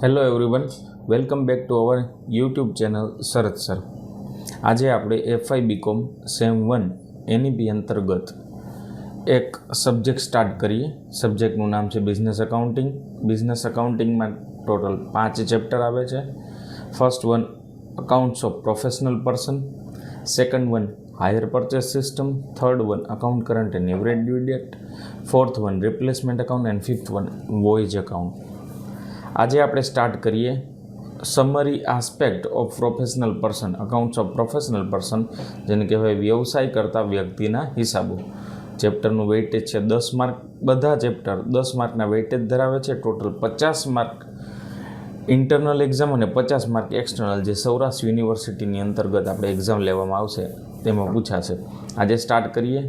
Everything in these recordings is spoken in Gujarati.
Hello everyone, welcome back to our YouTube channel Sharad sir. આજે આપણે FI BCom સેમ 1 NEP અંતર્ગત એક સબ્જેક્ટ સ્ટાર્ટ કરીએ. સબ્જેક્ટનું નામ છે બિઝનેસ અકાઉન્ટિંગ. બિઝનેસ અકાઉન્ટિંગમાં ટોટલ 5 ચેપ્ટર આવે છે. First one accounts of professional person, second one hire purchase system, third one account current and average due date, fourth one replacement account and fifth one voyage account. આજે આપણે સ્ટાર્ટ કરીએ summary aspect of professional person, accounts of professional person, જેને કહેવાય વ્યવસાય કરતા વ્યક્તિના હિસાબો. ચેપ્ટરનું વેઇટેજ છે 10 માર્ક. બધા ચેપ્ટર 10 માર્કના વેઇટેજ ધરાવે છે. ટોટલ 50 માર્ક ઇન્ટરનલ એક્ઝામ અને 50 માર્ક એક્સટર્નલ, જે સૌરાષ્ટ્ર યુનિવર્સિટીની અંતર્ગત આપણે એક્ઝામ લેવામાં આવશે તેમાં પૂછાશે. આજે સ્ટાર્ટ કરીએ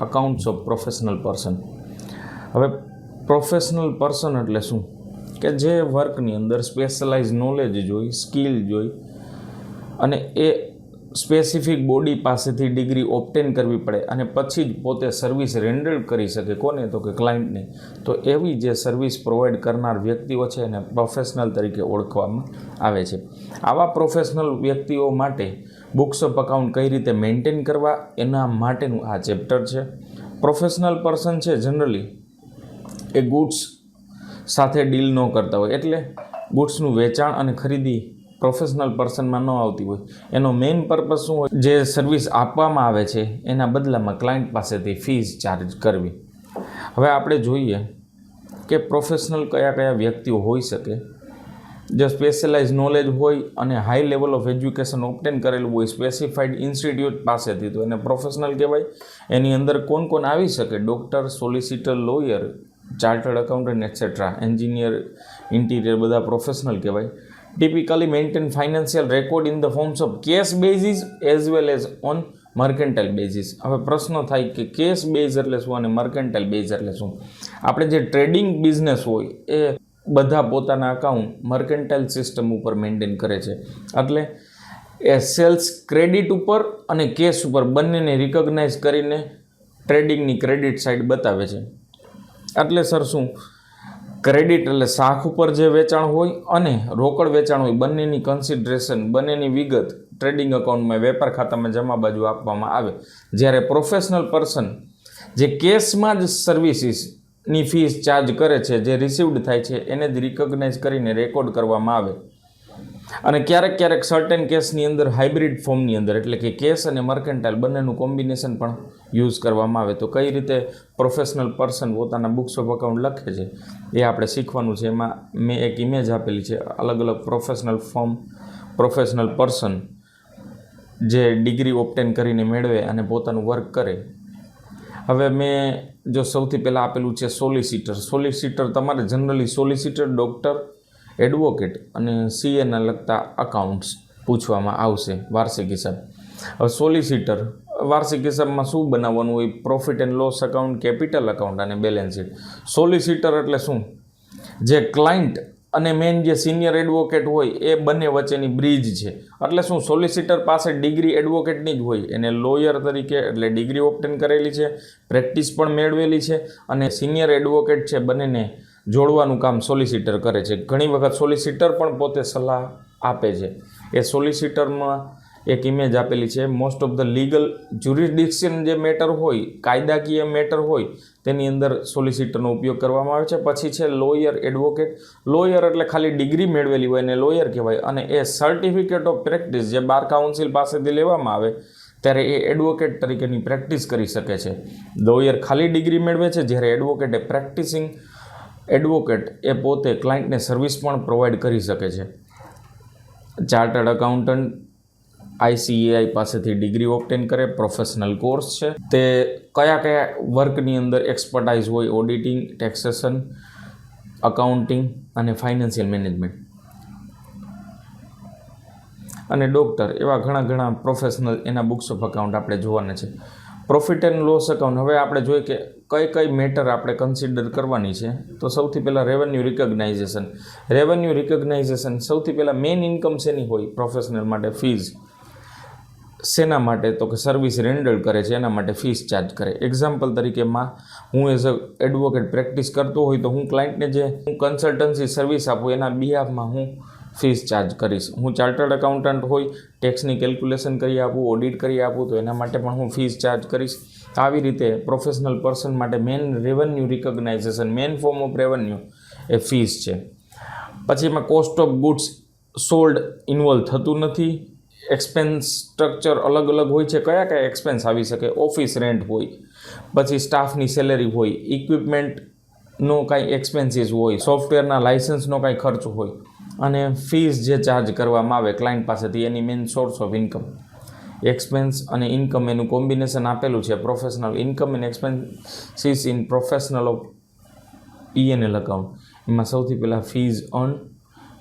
અકાઉન્ટ્સ ઓફ પ્રોફેશનલ પર્સન. હવે પ્રોફેશનલ પર્સન એટલે શું? કે જે વર્કની અંદર સ્પેશિયલાઇઝ નોલેજ જોઈ, સ્કિલ જોઈ અને એ સ્પેસિફિક બોડી પાસેથી ડિગ્રી ઓબ્ટેન કરવી પડે અને પછી જ પોતે સર્વિસ રેન્ડર કરી શકે. કોને? તો કે ક્લાયન્ટને. તો એવી જે સર્વિસ પ્રોવાઈડ કરનાર વ્યક્તિઓ છે એને પ્રોફેશનલ તરીકે ઓળખવામાં આવે છે. આવા પ્રોફેશનલ વ્યક્તિઓ માટે બુક્સ ઓફ અકાઉન્ટ કઈ રીતે મેન્ટેન કરવા એના માટેનું આ ચેપ્ટર છે. પ્રોફેશનલ પર્સન છે જનરલી એ ગુડ્સ સાથે ડીલ ન કરતા હોય, એટલે ગુડ્સનું વેચાણ અને ખરીદી પ્રોફેશનલ પર્સનમાં ન આવતી હોય. એનો મેઇન પર્પઝ શું હોય? જે સર્વિસ આપવામાં આવે છે એના બદલામાં ક્લાયન્ટ પાસેથી ફીસ ચાર્જ કરવી. હવે આપણે જોઈએ કે પ્રોફેશનલ કયા કયા વ્યક્તિઓ હોઈ શકે. જે સ્પેશિયલાઇઝ નોલેજ હોય અને હાઈ લેવલ ઓફ એજ્યુકેશન ઓબ્ટેન કરેલું હોય સ્પેસિફાઈડ ઇન્સ્ટિટ્યૂટ પાસેથી, તો એને પ્રોફેશનલ કહેવાય. એની અંદર કોણ કોણ આવી શકે? Doctor, solicitor, lawyer, chartered accountant etcetera, engineer, interior, બધા પ્રોફેશનલ કહેવાય. Typically maintain financial record in the forms of cash basis as well as on mercantile basis. હવે પ્રશ્ન થાય કે કેશ બેઝ એટલે શું અને મર્કેન્ટાઇલ બેઝ એટલે શું? આપણે જે ટ્રેડિંગ બિઝનેસ હોય એ બધા પોતાના અકાઉન્ટ મર્કેન્ટાઇલ સિસ્ટમ ઉપર મેન્ટેન કરે છે. એટલે એ સેલ્સ ક્રેડિટ ઉપર અને કેશ ઉપર બંનેને રિકોગ્નાઇઝ કરીને ટ્રેડિંગની ક્રેડિટ સાઇડ બતાવે છે. એટલે સર શું? ક્રેડિટ એટલે શાખ ઉપર જે વેચાણ હોય અને રોકડ વેચાણ હોય, બંનેની કન્સિડરેશન, બંનેની વિગત ટ્રેડિંગ અકાઉન્ટમાં વેપાર ખાતામાં જમા બાજુ આપવામાં આવે. જ્યારે પ્રોફેશનલ પર્સન જે કેશમાં જ સર્વિસીસની ફીસ ચાર્જ કરે છે, જે રિસીવ્ડ થાય છે એને જ રિકોગ્નાઇઝ કરીને રેકોર્ડ કરવામાં આવે. અને ક્યારેક ક્યારેક સર્ટેન કેસની અંદર હાઇબ્રિડ ફોર્મની અંદર, એટલે કે કેશ અને મર્કેન્ટાઇલ બંનેનું કોમ્બિનેશન પણ યુઝ કરવામાં આવે. તો કઈ રીતે પ્રોફેશનલ પર્સન પોતાના બુક્સ ઓફ અકાઉન્ટ લખે છે એ આપણે શીખવાનું છે. એમાં મેં એક ઇમેજ આપેલી છે. અલગ અલગ પ્રોફેશનલ ફોર્મ, પ્રોફેશનલ પર્સન જે ડિગ્રી ઓબ્ટેન કરીને મેળવે અને પોતાનું વર્ક કરે. હવે મેં જો સૌથી પહેલાં આપેલું છે સોલિસિટર. સોલિસિટર તમારે જનરલી સોલિસિટર, ડૉક્ટર, એડવોકેટ અને CAના લગતા અકાઉન્ટ્સ પૂછવામાં આવશે, વાર્ષિક હિસાબ. હવે સોલિસિટર વાર્ષિક હિસાબમાં શું બનાવવાનું હોય? Profit and loss account, capital account અને બેલેન્સ શીટ. સોલિસિટર એટલે શું? જે ક્લાયન્ટ અને મેઇન જે સિનિયર એડવોકેટ હોય એ બંને વચ્ચેની બ્રિજ છે. એટલે શું? સોલિસિટર પાસે ડિગ્રી એડવોકેટની જ હોય. એને લોયર તરીકે એટલે ડિગ્રી ઓબ્ટેન કરેલી છે, પ્રેક્ટિસ પણ મેળવેલી છે અને સિનિયર એડવોકેટ છે, બંનેને જોડવાનું કામ સોલિસિટર કરે છે. ઘણી વખત સોલિસિટર પણ પોતે સલાહ આપે છે. એ સોલિસિટરમાં એક ઇમેજ આપેલી છે. મોસ્ટ ઓફ ધ લીગલ જ્યુરિસડિક્શન જે મેટર હોય, કાયદાકીય મેટર હોય, તેની અંદર સોલિસિટરનો ઉપયોગ કરવામાં આવે છે. પછી છે લોયર, એડવોકેટ. લોયર એટલે ખાલી ડિગ્રી મેળવેલી હોય એને લોયર કહેવાય. અને એ સર્ટિફિકેટ ઓફ પ્રેક્ટિસ જે બાર કાઉન્સિલ પાસેથી લેવામાં આવે ત્યારે એ એડવોકેટ તરીકેની પ્રેક્ટિસ કરી શકે છે. લોયર ખાલી ડિગ્રી મેળવે છે, જ્યારે એડવોકેટ એ પ્રેક્ટિસિંગ એડવોકેટ એ પોતે ક્લાયન્ટને સર્વિસ પણ પ્રોવાઈડ કરી શકે છે. ચાર્ટર્ડ અકાઉન્ટન્ટ ICAI પાસેથી ડિગ્રી ઓબ્ટેન કરે, પ્રોફેશનલ કોર્સ છે. તે કયા કયા વર્કની અંદર એક્સપર્ટાઇઝ હોય? ઓડિટિંગ, ટેક્સેશન, અકાઉન્ટિંગ અને ફાઇનાન્શિયલ મેનેજમેન્ટ. અને ડૉક્ટર, એવા ઘણા પ્રોફેશનલ એના બુક્સ ઓફ અકાઉન્ટ આપણે જોવાના છે. Profit and loss account. હવે આપણે જોઈએ કે કઈ મેટર આપણે કન્સિડર કરવાની છે. તો સૌથી પહેલાં રેવન્યુ રિકોગ્નાઇઝેશન. રેવન્યુ રિકોગ્નાઇઝેશન સૌથી પહેલાં મેઇન ઇન્કમ શેની હોય પ્રોફેશનલ માટે? ફીઝ. શેના માટે? તો કે સર્વિસ રેન્ડર કરે છે એના માટે ફીસ ચાર્જ કરે. એક્ઝામ્પલ તરીકે હું એઝ અ એડવોકેટ પ્રેક્ટિસ કરતો હોય તો હું ક્લાયન્ટને જે હું કન્સલ્ટન્સી સર્વિસ આપું એના બિહાફમાં હું ફીસ ચાર્જ કરીશ. હું ચાર્ટર્ડ એકાઉન્ટન્ટ હોય, ટેક્સની કેલ્ક્યુલેશન કરી આપું, ઓડિટ કરી આપું તો એના માટે પણ હું ફીસ ચાર્જ કરીશ. આવી રીતે પ્રોફેશનલ પર્સન માટે main revenue recognition, main form of revenue એ ફીસ છે. પછી એમાં cost of goods sold involve થતું નથી. એક્સપેન્સ સ્ટ્રક્ચર અલગ અલગ હોય છે. કયા કયા એક્સપેન્સ આવી શકે? ઓફિસ રેન્ટ હોય, પછી સ્ટાફની સેલેરી હોય, ઇક્વિપમેન્ટનો કાંઈ એક્સપેન્સીસ હોય, સોફ્ટવેરના લાઇસન્સનો કાંઈ ખર્ચ હોય, અને ફીસ જે ચાર્જ કરવામાં આવે ક્લાયન્ટ પાસેથી એની main source of income. Expense અને ઇન્કમ એનું કોમ્બિનેશન આપેલું છે. Professional income and expenses in professional of P&L account. એમાં સૌથી પહેલાં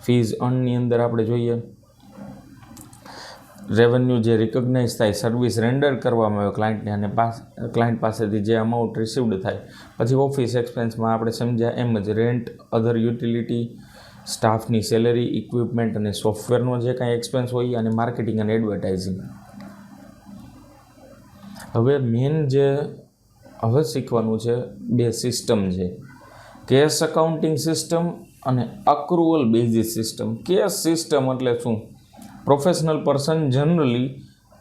ફીઝ અર્નની અંદર આપણે જોઈએ રેવન્યુ જે રિકોગ્નાઇઝ થાય, સર્વિસ રેન્ડર કરવામાં આવે ક્લાયન્ટને અને ક્લાયન્ટ પાસેથી જે અમાઉન્ટ રિસીવડ થાય. પછી ઓફિસ એક્સપેન્સમાં આપણે સમજ્યા એમ જ રેન્ટ, અધર યુટિલિટી, સ્ટાફની સેલેરી, ઇક્વિપમેન્ટ અને સોફ્ટવેરનો જે કાંઈ એક્સપેન્સ હોય, અને માર્કેટિંગ અને એડવર્ટાઇઝિંગ. હવે હવે શીખવાનું છે બે સિસ્ટમ છે, કેશ અકાઉન્ટિંગ સિસ્ટમ અને accrual basis system. Cash system એટલે શું? Professional person generally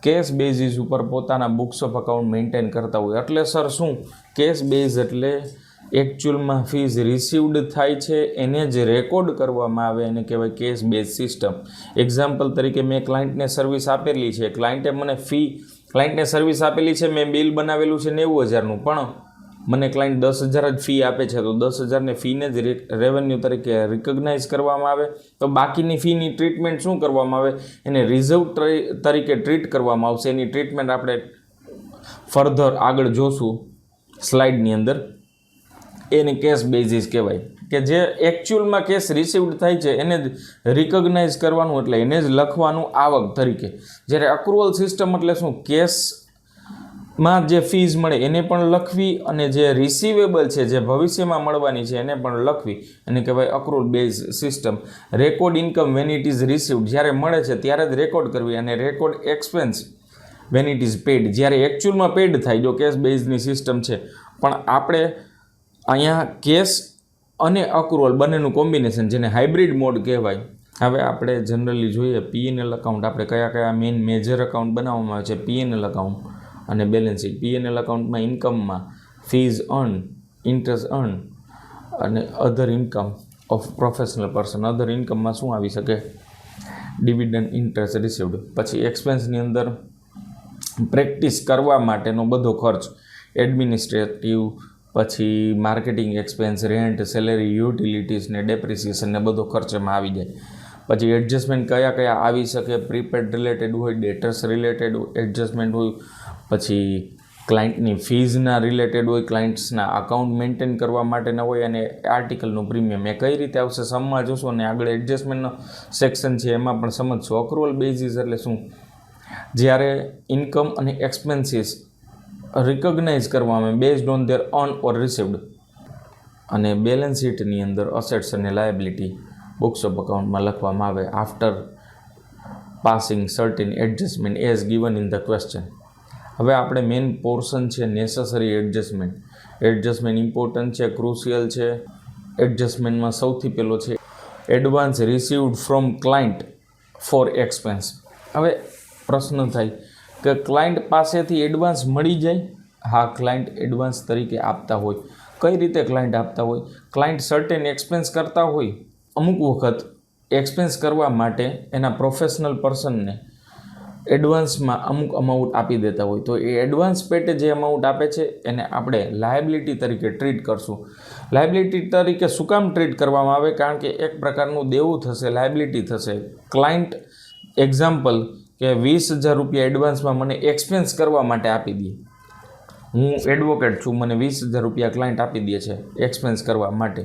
cash basis ઉપર પોતાના બુક્સ ઓફ અકાઉન્ટ મેન્ટેન કરતા હોય. એટલે સર શું? કેશ બેઝ એટલે એકચ્યુઅલમાં ફીઝ રિસીવડ થાય છે એને જ રેકોર્ડ કરવામાં આવે એને કહેવાય કેશ બેઝ સિસ્ટમ. એક્ઝામ્પલ તરીકે મેં ક્લાયન્ટને સર્વિસ આપેલી છે, ક્લાયન્ટને સર્વિસ આપેલી છે, મેં બિલ બનાવેલું છે 90,000નું, પણ મને ક્લાયન્ટ 10,000 જ ફી આપે છે, તો 10,000ને ફીને જ રેવન્યુ તરીકે રિકોગ્નાઇઝ કરવામાં આવે. તો બાકીની ફીની ટ્રીટમેન્ટ શું કરવામાં આવે? એને રિઝર્વ તરીકે ટ્રીટ કરવામાં આવશે. એની ટ્રીટમેન્ટ આપણે ફર્ધર આગળ જોશું સ્લાઇડની અંદર. એને કેશ બેઝિસ કહેવાય કે જે એકચ્યુઅલમાં કેશ રિસીવડ થાય છે એને જ રિકોગ્નાઇઝ કરવાનું, એટલે એને જ લખવાનું આવક તરીકે. જ્યારે અક્રુઅલ સિસ્ટમ એટલે શું? કેશમાં જે ફીઝ મળે એને પણ લખવી, અને જે રિસીવેબલ છે જે ભવિષ્યમાં મળવાની છે એને પણ લખવી. એને કહેવાય accrual base system. Record income when it is received, જ્યારે મળે છે ત્યારે જ રેકોર્ડ કરવી, અને record expense when it is paid, જ્યારે એકચ્યુઅલમાં પેડ થાય. જો કેશ બેઝની સિસ્ટમ છે, પણ આપણે અહીંયા કેશ અને અક્રુઅલ બંનેનું કોમ્બિનેશન, જેને હાઇબ્રિડ મોડ કહેવાય. હવે આપણે જનરલી જોઈએ P&L અકાઉન્ટ, આપણે કયા મેઇન મેજર અકાઉન્ટ બનાવવામાં આવે છે? P&L અકાઉન્ટ અને બેલેન્સ શીટ. P&L અકાઉન્ટમાં ઇન્કમમાં ફીઝ અર્ન, ઇન્ટરેસ્ટ અર્ન અને અધર ઇન્કમ ઓફ પ્રોફેશનલ પર્સન. અધર ઇન્કમમાં શું આવી શકે? Dividend, interest received. પછી એક્સપેન્સની અંદર પ્રેક્ટિસ કરવા માટેનો બધો ખર્ચ, એડમિનિસ્ટ્રેટિવ, પછી marketing expense, rent, salary, utilities ને ડેપ્રિસિએશન ને બધો ખર્ચ એમાં આવી જાય. પછી એડજસ્ટમેન્ટ કયા આવી શકે? પ્રીપેડ રિલેટેડ હોય, ડેટર્સ રિલેટેડ એડજસ્ટમેન્ટ હોય, પછી ક્લાયન્ટની ફીઝના રિલેટેડ હોય, ક્લાયન્ટ્સના અકાઉન્ટ મેન્ટેન કરવા માટેના હોય, અને આર્ટિકલનું પ્રીમિયમ. એ કઈ રીતે આવશે સમમાં જોશું, અને આગળ એડજસ્ટમેન્ટનો સેક્શન છે એમાં પણ સમજશું. અક્રુઅલ બેઝિસ એટલે શું? જ્યારે ઇન્કમ અને એક્સપેન્સીસ રિકોગ્નાઇઝ કરવામાં based on their earn or received. અને બેલેન્સ શીટની અંદર અસેટ્સ અને લાયબિલિટી બુક્સ ઓફ અકાઉન્ટમાં લખવામાં આવે after passing certain adjustment as given in the question. હવે આપણે મેઇન પોર્શન છે નેસેસરી એડજસ્ટમેન્ટ. એડજસ્ટમેન્ટ ઇમ્પોર્ટન્ટ છે, ક્રુશિયલ છે. એડજસ્ટમેન્ટમાં સૌથી પહેલો છે advance received from client for expense. હવે પ્રશ્ન થાય કે ક્લાયન્ટ પાસેથી એડવાન્સ મળી જાય? હા, ક્લાયન્ટ એડવાન્સ તરીકે આપતા હોય. કઈ રીતે ક્લાયન્ટ આપતા હોય? ક્લાયન્ટ સર્ટેન એક્સપેન્સ કરતા હોય. અમુક વખત એક્સપેન્સ કરવા માટે એના પ્રોફેશનલ પર્સનને એડવાન્સમાં અમુક અમાઉન્ટ આપી દેતા હોય. તો એ એડવાન્સ પેટે જે અમાઉન્ટ આપે છે એને આપણે લાયબિલિટી તરીકે ટ્રીટ કરશું. લાયબિલિટી તરીકે શું કામ ટ્રીટ કરવામાં આવે? કારણ કે એક પ્રકારનું દેવું થશે, લાયબિલિટી થશે. ક્લાયન્ટ એક્ઝામ્પલ કે 20,000 રૂપિયા એડવાન્સમાં મને એક્સપેન્સ કરવા માટે આપી દે. હું એડવોકેટ છું, મને 20,000 રૂપિયા ક્લાયન્ટ આપી દે છે એક્સપેન્સ કરવા માટે.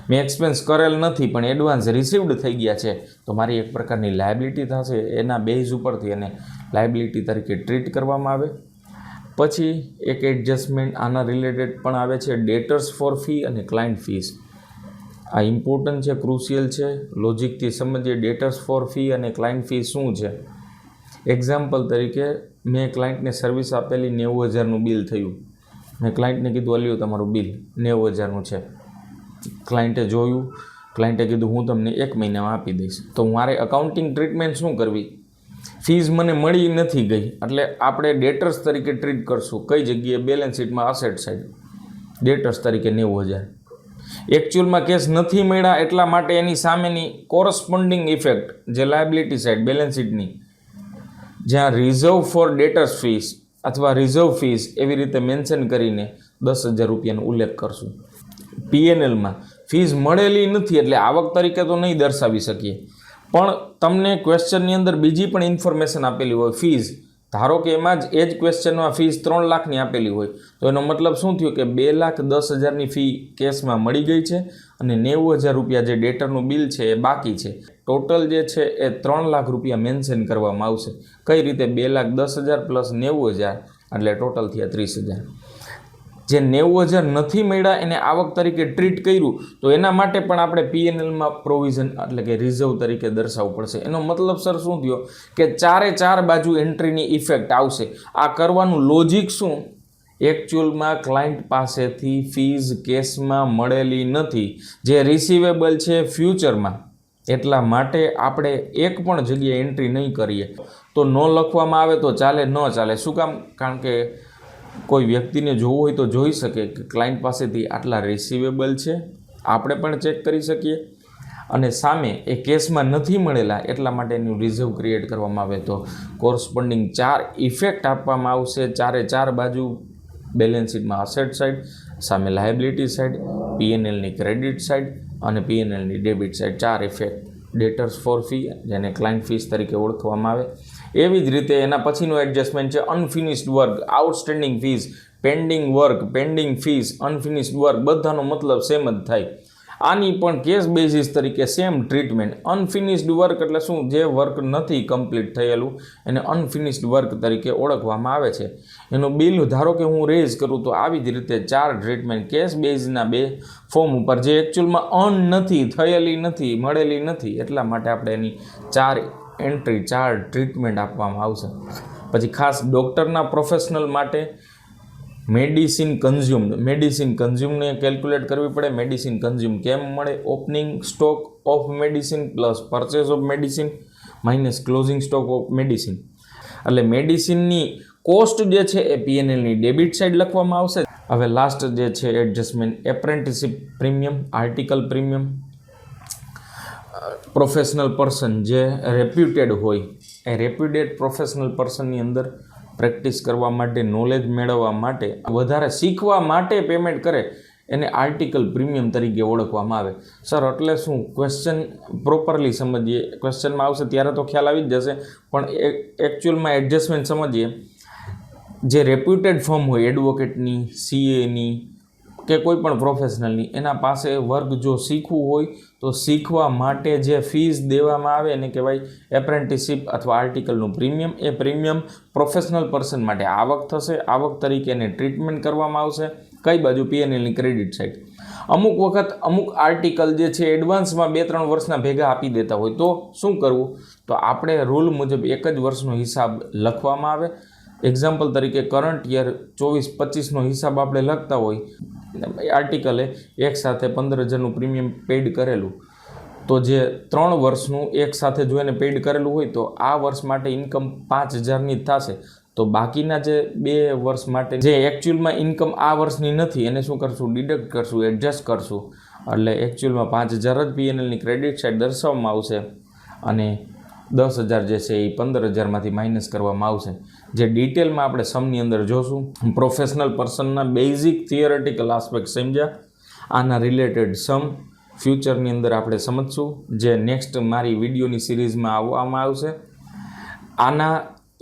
મેં એક્સપેન્સ કરેલ નથી પણ એડવાન્સ રિસીવડ થઈ ગયા છે, તો મારી એક પ્રકારની લાયબિલિટી થશે. એના બેઝ ઉપરથી એને લાયબિલિટી તરીકે ટ્રીટ કરવામાં આવે. પછી એક એડજસ્ટમેન્ટ આના રિલેટેડ પણ આવે છે, ડેટર્સ ફોર ફી અને ક્લાયન્ટ ફીસ. આ ઇમ્પોર્ટન્ટ છે, ક્રુશિયલ છે. લોજિકથી સમજીએ ડેટર્સ ફોર ફી અને ક્લાયન્ટ ફી શું છે. એક્ઝામ્પલ તરીકે મેં ક્લાયન્ટને સર્વિસ આપેલી 90,000નું બિલ થયું. મેં ક્લાયન્ટને કીધું અલ્યું તમારું બિલ 90,000નું છે. ક્લાયન્ટે જોયું, ક્લાયન્ટે કીધું હું તમને 1 મહિનામાં આપી દઈશ. તો મારે અકાઉન્ટિંગ ટ્રીટમેન્ટ શું કરવી? ફીઝ મને મળી નથી ગઈ એટલે આપણે ડેટર્સ તરીકે ટ્રીટ કરશું. કઈ જગ્યાએ? બેલેન્સ શીટમાં અસેટ સાઈડ ડેટર્સ તરીકે 90,000. એકચ્યુઅલમાં કેસ નથી મળ્યા એટલા માટે એની સામેની કોરસ્પોન્ડિંગ ઇફેક્ટ જે લાયબિલિટી સાઈડ બેલેન્સ શીટની, જ્યાં રિઝર્વ ફોર ડેટર્સ ફીસ અથવા રિઝર્વ ફીસ એવી રીતે મેન્શન કરીને 10,000 રૂપિયાનો ઉલ્લેખ કરશું. પીએનએલમાં ફીસ મળેલી નથી એટલે આવક તરીકે તો નહીં દર્શાવી શકીએ, પણ તમને ક્વેશ્ચનની અંદર બીજી પણ ઇન્ફોર્મેશન આપેલી હોય ફીસ. ધારો કે એમાં જ એ જ ક્વેશ્ચનમાં ફીસ 3 લાખની આપેલી હોય તો એનો મતલબ શું થયો કે 2,10,000ની ફી કેસમાં મળી ગઈ છે અને 90,000 રૂપિયા જે ડેટરનું બિલ છે એ બાકી છે. ટોટલ જે છે એ 3 લાખ રૂપિયા મેન્શન કરવામાં આવશે. કઈ રીતે? 2,10,000 પ્લસ 90,000 એટલે ટોટલ થયા 30,000. જે 90,000 નથી મળ્યા એને આવક તરીકે ટ્રીટ કર્યું તો એના માટે પણ આપણે પીએનએલમાં પ્રોવિઝન એટલે કે રિઝર્વ તરીકે દર્શાવવું પડશે. એનો મતલબ સર શું થયો કે 4 બાજુ એન્ટ્રીની ઇફેક્ટ આવશે. આ કરવાનું લોજિક શું? એકચ્યુઅલમાં ક્લાયન્ટ પાસેથી ફીઝ કેસમાં મળેલી નથી, જે રિસીવેબલ છે ફ્યુચરમાં, એટલા માટે આપણે એક પણ જગ્યાએ એન્ટ્રી નહીં કરીએ. તો ન લખવામાં આવે તો ચાલે? ન ચાલે. શું કામ? કારણ કે કોઈ વ્યક્તિને જોવું હોય તો જોઈ શકે કે ક્લાયન્ટ પાસેથી આટલા રિસીવેબલ છે, આપણે પણ ચેક કરી શકીએ, અને સામે એ કેસમાં નથી મળેલા એટલા માટે એનું રિઝર્વ ક્રિએટ કરવામાં આવે તો કોરસ્પોન્ડિંગ 4 ઇફેક્ટ આપવામાં આવશે. 4 બાજુ બેલેન્સ શીટમાં અસેટ સાઈડ, સામે લાયબિલિટી સાઈડ, પીએનએલની ક્રેડિટ સાઈડ અને પીએનએલની debit side. 4 effect debtors for fee જેને ક્લાયન્ટ ફીસ તરીકે ઓળખવામાં આવે. એવી જ રીતે એના પછીનું એડજસ્ટમેન્ટ છે unfinished work, outstanding fees, pending work, pending fees, unfinished work, બધાનો મતલબ સેમ જ થાય. આની પણ કેસ બેઝિસ તરીકે સેમ ટ્રીટમેન્ટ. અનફિનિશ્ડ વર્ક એટલે શું? જે વર્ક નથી કમ્પ્લીટ થયેલું એને અનફિનિશ્ડ વર્ક તરીકે ઓળખવામાં આવે છે. એનું બિલ ધારો કે હું રેઝ કરું તો આવી જ રીતે 4 ટ્રીટમેન્ટ કેસ બેઝના 2 ફોર્મ ઉપર જે એકચ્યુઅલમાં અર્ન નથી થયેલી નથી, મળેલી નથી, એટલા માટે આપણે એની 4 એન્ટ્રી 4 ટ્રીટમેન્ટ આપવામાં આવશે. પછી ખાસ ડૉક્ટરના પ્રોફેશનલ માટે મેડિસિન કન્ઝ્યુમને કેલ્ક્યુલેટ કરવી પડે. મેડિસિન કન્ઝ્યુમ કેમ મળે? Opening stock of medicine plus purchase of medicine minus closing stock of medicine. એટલે મેડિસિનની કોસ્ટ જે છે એ પીએનએલની ડેબિટ સાઈડ લખવામાં આવશે. હવે લાસ્ટ જે છે adjustment apprenticeship premium, article premium. Professional person જે રેપ્યુટેડ હોય એ રેપ્યુટેડ પ્રોફેશનલ પર્સનની અંદર પ્રેક્ટિસ કરવા માટે, નોલેજ મેળવવા માટે, વધારે શીખવા માટે પેમેન્ટ કરે એને આર્ટિકલ પ્રીમિયમ તરીકે ઓળખવામાં આવે. સર એટલે શું? ક્વેશ્ચન પ્રોપરલી સમજીએ. ક્વેશ્ચનમાં આવશે ત્યારે તો ખ્યાલ આવી જ જશે, પણ એકચ્યુઅલમાં એડજસ્ટમેન્ટ સમજીએ. જે રેપ્યુટેડ ફર્મ હોય એડવોકેટની, સીએની કે કોઈ પણ પ્રોફેશનલની, એના પાસે વર્ક જો શીખવું હોય તો શીખવા માટે જે ફીસ દેવામાં આવે એને કહેવાય એપ્રેન્ટિસશીપ અથવા આર્ટિકલનું પ્રીમિયમ. એ પ્રીમિયમ પ્રોફેશનલ પર્સન માટે આવક થશે. આવક તરીકે એને ટ્રીટમેન્ટ કરવામાં આવશે. કઈ બાજુ? પીએનએલની ક્રેડિટ સાઈડ. અમુક વખત અમુક આર્ટિકલ જે છે એડવાન્સમાં 2-3 વર્ષના ભેગા આપી દેતા હોય તો શું કરવું? તો આપણે રૂલ મુજબ 1 જ વર્ષનો હિસાબ લખવામાં આવે. એક્ઝામ્પલ તરીકે કરંટ યર 24-25નો હિસાબ આપણે લખતા હોય, આર્ટિકલે એક સાથે 15,000નું પ્રીમિયમ પેઇડ કરેલું, તો જે 3 વર્ષનું એક સાથે જો એને પેઇડ કરેલું હોય તો આ વર્ષ માટે ઇન્કમ 5,000ની જ થશે. તો બાકીના જે 2 વર્ષ માટે જે એકચ્યુઅલમાં ઇન્કમ આ વર્ષની નથી એને શું કરશું? ડિડક્ટ કરશું, એડજસ્ટ કરશું. એટલે એકચ્યુઅલમાં 5,000 જ પીએનએલની ક્રેડિટ સાઈડ દર્શાવવામાં આવશે અને 10,000 જે છે એ 15,000માંથી માઇનસ કરવામાં આવશે. જે ડિટેલમાં આપણે સમની અંદર જોશું. પ્રોફેશનલ પર્સનના બેઝિક થિયરેટિકલ આસ્પેક્ટ સમજ્યા. આના રિલેટેડ સમ ફ્યુચરની અંદર આપણે સમજશું, જે નેક્સ્ટ મારી વિડીયોની સિરીઝમાં આવવામાં આવશે. આના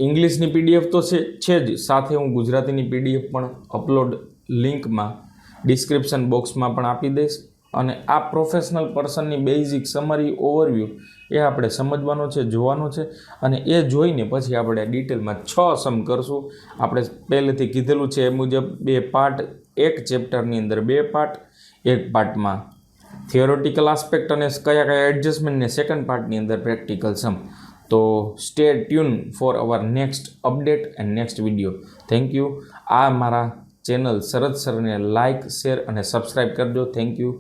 ઇંગ્લિશની પીડીએફ તો છે જ, સાથે હું ગુજરાતીની પીડીએફ પણ અપલોડ લિંકમાં ડિસ્ક્રિપ્શન બોક્સમાં પણ આપી દઈશ. અને આ પ્રોફેશનલ પર્સનની બેઝિક સમરી ઓવરવ્યૂ એ આપણે સમજવાનો છે, જોવાનો છે, અને એ જોઈને પછી આપણે ડિટેલમાં 6 સમ કરશું. આપણે પહેલેથી કીધેલું છે એ મુજબ 2 પાર્ટ, એક ચેપ્ટરની અંદર 2 પાર્ટ, એક પાર્ટમાં થિયોરેટિકલ આસ્પેક્ટ અને કયા એડજસ્ટમેન્ટને, સેકન્ડ પાર્ટની અંદર પ્રેક્ટિકલ સમ. તો stay tune four hour next update and next video. Thank you. આ મારા ચેનલ શરદ સરને લાઇક, શેર અને સબસ્ક્રાઈબ કરજો. Thank you.